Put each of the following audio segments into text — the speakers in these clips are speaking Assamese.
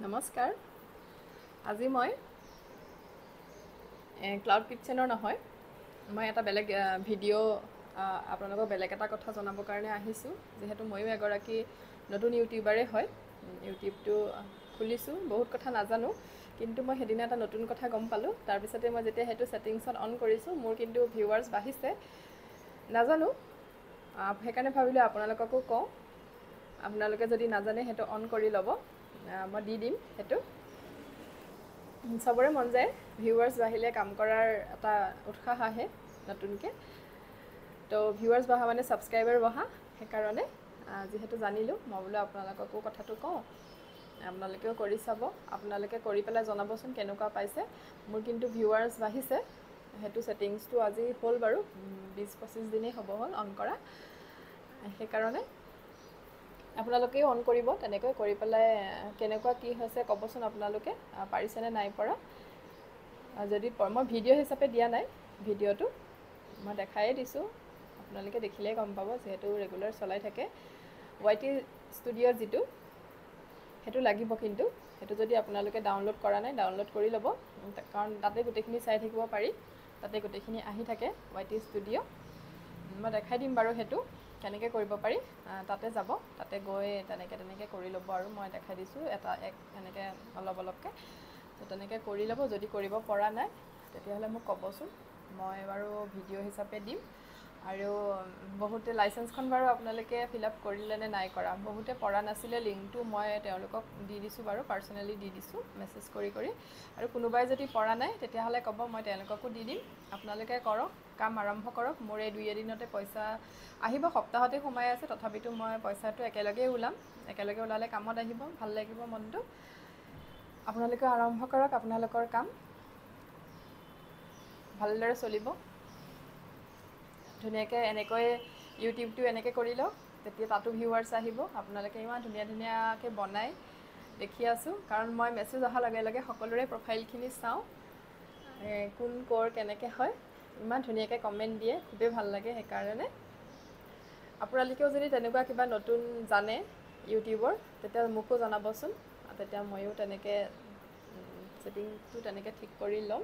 নমস্কাৰ আজি মই ক্লাউড কিটচেনৰ নহয় মই এটা বেলেগ ভিডিও আপোনালোকক বেলেগ এটা কথা জনাবৰ কাৰণে আহিছো যেহেতু মইও এগৰাকী নতুন ইউটিউবাৰে হয় ইউটিউবটো খুলিছো বহুত কথা নাজানো কিন্তু মই হেদিনা এটা নতুন কথা গম পালো তাৰ পিছতে মই যেতিয়া হেতু সেটিংছত অন কৰিছো মোৰ কিন্তু ভিউৱাৰ্স বাঢ়িছে নাজানো হেকাৰণে ভাবিলো আপোনালোককো কওঁ আপোনালোকে যদি নাজানে হেতু অন কৰি লব মই দি দিম হেতু সবৰে মন যায় ভিউৱাৰ্স বাহিলে কাম কৰাৰ এটা উৎসাহ আহে নতুনকে তো ভিউৱাৰ্স বাহা মানে সাবস্ক্ৰাইবাৰ বাহা হেকাৰণে যেহেতু জানিলো মই বলে আপোনালোককো কথাটো কওঁ আপোনালোকেও কৰি চাব আপোনালোকে কৰি পেলাই জনাবচোন কেনেকুৱা পাইছে মোৰ কিন্তু ভিউৱাৰ্স বাঢ়িছে হেতু সেটিংছটো আজি হ'ল বাৰু 20-25 দিনে হ'ব হ'ল অন কৰা হেকাৰণে আপোনালোকে অন কৰিব তেনেকৈ কৰি পেলাই কেনেকুৱা কি হৈছে কবচোন আপোনালোকে পাৰিছেনে নাই পৰা যদি মই ভিডিও হিচাপে দিয়া নাই ভিডিওটো মই দেখাই দিছো আপোনালোকে দেখিলে গম পাব যেহেতু ৰেগুলাৰ চলাই থাকে YT ষ্টুডিও যেটো হেতু লাগিব কিন্তু হেতু যদি আপোনালোকে ডাউনলোড কৰা নাই ডাউনলোড কৰি লব কাৰণ তাতে গুটেখিনি চাই থাকিব পাৰি তাতে গুটেখিনি আহি থাকে YT ষ্টুডিও মই দেখাই দিম বাৰু হেতু কেনেকৈ কৰিব পাৰি তাতে যাব তাতে গৈ তেনেকৈ কৰি লব আৰু মই দেখাই দিছো এটা এক এনেকৈ অলপকে তো তেনেকৈ কৰি লব যদি কৰিব পৰা নাই তেতিয়া হলে মোক কবচোন মই বাৰু ভিডিও হিচাপে দিম আৰু বহুতে লাইসেন্সখন বাৰু আপোনালোকে ফিলআপ কৰিলে নে নাই কৰা বহুতে পৰা নাছিলে লিংকটো মই তেওঁলোকক দি দিছো বাৰু পাৰ্সোনালি দি দিছো মেছেজ কৰি আৰু কোনোবাই যদি পৰা নাই তেতিয়া হলে কব মই তেওঁলোককো দি দিম আপোনালোকে কৰক কাম আৰম্ভ কৰক মোৰ এই 2 দিনতে পইচা আহিব সপ্তাহতে সময় আছে তথাপিতো মই পইচাটো একেলগে ওলালে কামত আহিব ভাল লাগিব মনটো আপোনালোকে আৰম্ভ কৰক আপোনালোকৰ কাম ভালদৰে চলিব ধুনিয়াকে এনেকৈ ইউটিউবটো এনেকৈ কৰিলো তেতিয়া তাতো ভিউৱাৰ্স আহিব আপোনালোকে ইমান ধুনিয়াকে বনাই দেখি আছো কাৰণ মই মেছেজ অহা লগে সকলোৰে প্ৰফাইলখিনি চাও কোন কোৰ কেনেকৈ হয় ইমান ধুনিয়াকে কমেন্ট দিয়ে খুবেই ভাল লাগে হেকাৰণে আপোনালোকেও যদি তেনেকুৱা কিবা নতুন জানে ইউটিউবৰ তেতিয়া মোকো জনাবচোন তেতিয়া মইও তেনেকৈ সেটিংটো তেনেকৈ ঠিক কৰি লম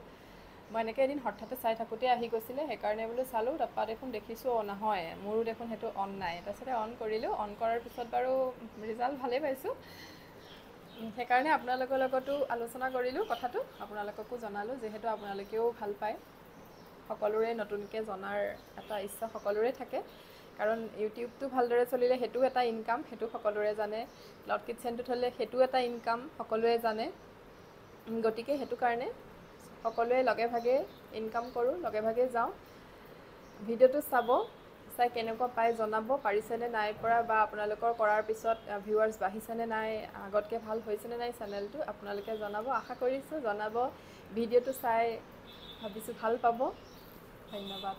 মই এনেকৈ এদিন হঠাতে চাই থাকোতে আহি গৈছিলে হেকাৰণে বলে চালো তাপা দেখোন দেখিছো নহয় মোৰো দেখোন হেতু অন নাই তাৰছতে অন কৰিলো অন কৰাৰ পিছত বাৰু ৰিজাল্ট ভালে পাইছো হেকাৰণে আপোনালোকৰ লগতো আলোচনা কৰিলো কথাটো আপোনালোককো জনালো যেহেতু আপোনালোকেও ভাল পায় সকলোৰে নতুনকে জনাৰ এটা ইচ্ছা সকলোৰে থাকে কাৰণ ইউটিউবটো ভালদৰে চলিলে হেতু এটা ইনকাম হেতু সকলোৰে জানে ক্লাউড কিটচেনটো থলে হেতু এটা ইনকাম সকলোৰে জানে গটিকে হেতু কাৰণে সকলোৱে লগে ভাগে ইনকাম কৰো লগে ভাগে যাও ভিডিওটো চাব চাই কেনেকুৱা পাই জনাব পাৰিছেনে নাই পৰা বা আপোনালোকৰ কৰাৰ পিছত ভিউৱাৰ্স বাঢ়িছেনে নাই আগতকে ভাল হৈছেনে নাই চেনেলটো আপোনালোকে জনাব আশা কৰিছো জনাব ভিডিওটো চাই ভাবিছো ভাল পাব ধন্যবাদ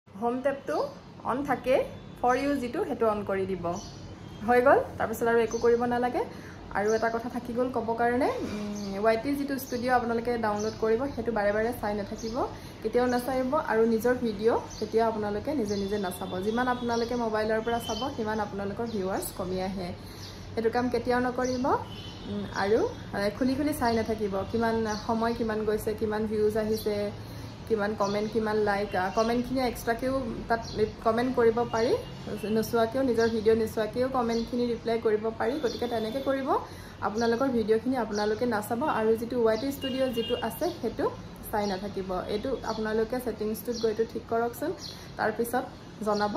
হোম টেপটো অন থাকে ফৰ ইউ যেটো হেতু অন কৰি দিব হৈ গল তাৰ পিছত আৰু একো কৰিব নালাগে আৰু এটা কথা থাকি গল কব কাৰণে YT যেটো ষ্টুডিও আপোনালোকে ডাউনলোড কৰিব হেতু বাৰে বাৰে চাই নাথাকিব কেতিয়াও নাচাইব আৰু নিজৰ ভিডিও কেতিয়া আপোনালোকে নিজে নাচাব যিমান আপোনালোকে মোবাইলৰ পৰা চাব কিমান আপোনালোকৰ ভিউৱাৰ্স কমি আহে হেতু কাম কেতিয়াও নকৰিব আৰু খুলি চাই নাথাকিব কিমান সময় কিমান গৈছে কিমান ভিউজ আহিছে কিমান কমেন্ট কিমান লাইক কমেন্টখিনি এক্সট্ৰাকেও তাত কমেন্ট কৰিব পাৰি নচোৱাকেও নিজৰ ভিডিও নচোৱাকেও কমেন্টখিনি ৰিপ্লাই কৰিব পাৰি গতিকে তেনেকৈ কৰিব আপোনালোকৰ ভিডিওখিনি আপোনালোকে নাচাব আৰু যেটো YT ষ্টুডিও যেটো আছে হেতু চাই নাথাকিব এটো আপোনালোকে সেটিংছটোত গৈটো ঠিক কৰকচোন তাৰ পিছত জনাব